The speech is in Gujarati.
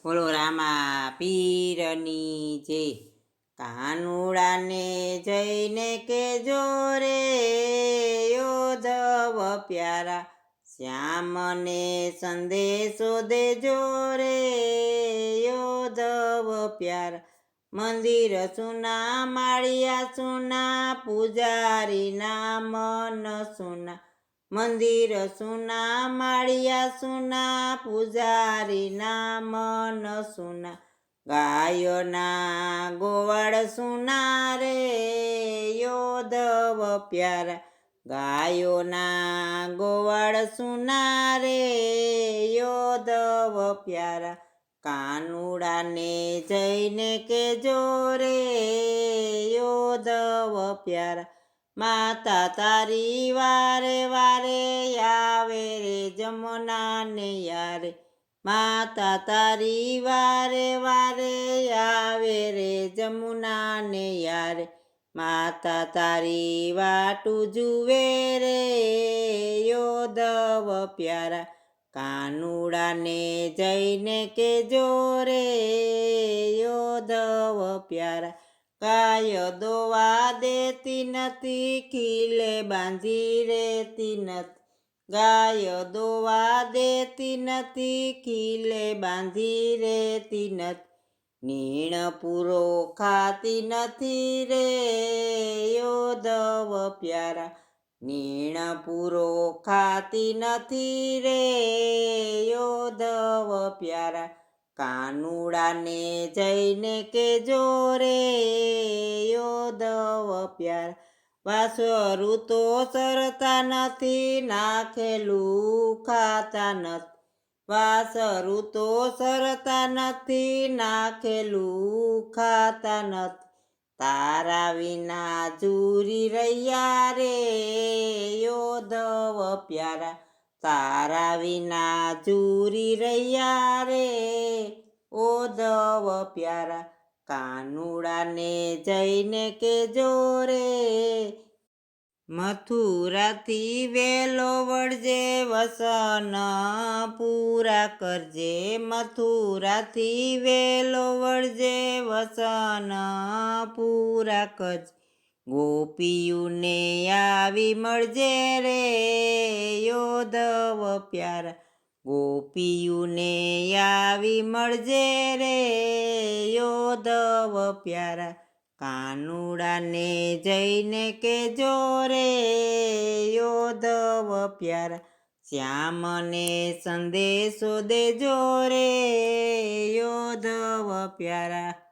બોલો રામા પીરની જય. કાનુડાને જઈને કેજો રે યોધવ પ્યારા, શ્યામને સંદેશો દેજો રે યોધવ પ્યારા. મંદિર સુના માળિયા સુના, પૂજારી ના મન સુના. મંદિર સુના માળિયા સુના, પૂજારી ના મન સુના. ગાયોના ગોવાળ સુના રે યોધવ પ્યારા, ગાયોના ગોવાળ સુના રે યોધવ પ્યારા. કાનુડાને જઈને કેજો રે યોધવ પ્યારા, માતા તારી વારે વારે આવે રે જમુનાને યારે. માતા તારી વારે વારે આવે રે જમુનાને યારે. માતા તારી વાટું જુએ રે યોધવ પ્યારા, કાનુડાને જઈને કેજો રે યોધવ પ્યારા. ગાય દોવા દેતી નથી, ખીલે બાંધી રહેતી નથી. ગાય દોવા દેતી નથી, ખીલે બાંધી રહેતી નથી. નીણ પૂરો ખાતી નથી રે યોધવ પ્યારા, નીણ પૂરો ખાતી નથી રે યોધવ પ્યારા. કાનુડાને જઈને કેજો રે યોધવ પ્યારા. વાસરું તો સરતા નથી, નાખેલું ખાતા નથી. વાસરું તો સરતા નથી, નાખેલું ખાતા નથી. તારા વિના જુરી રહ્યા રે યોધવ પ્યારા, તારા વિના જુરી રહ્યા રે યોધવ પ્યારા. કાનુડાને જઈને કેજો રે મથુરાથી વેલો વળજે, વસન પૂરા કરજે. મથુરાથી વેલો વળજે, વસન પૂરા કરજે. ગોપીયુને આવી મળજે રે યોધવ પ્યારા, ગોપીયુને આવી મળજે રે યોધવ પ્યારા. કાનુડાને જઈને કેજો રે યોધવ પ્યારા, શ્યામને સંદેશો દેજો રે યોધવ પ્યારા.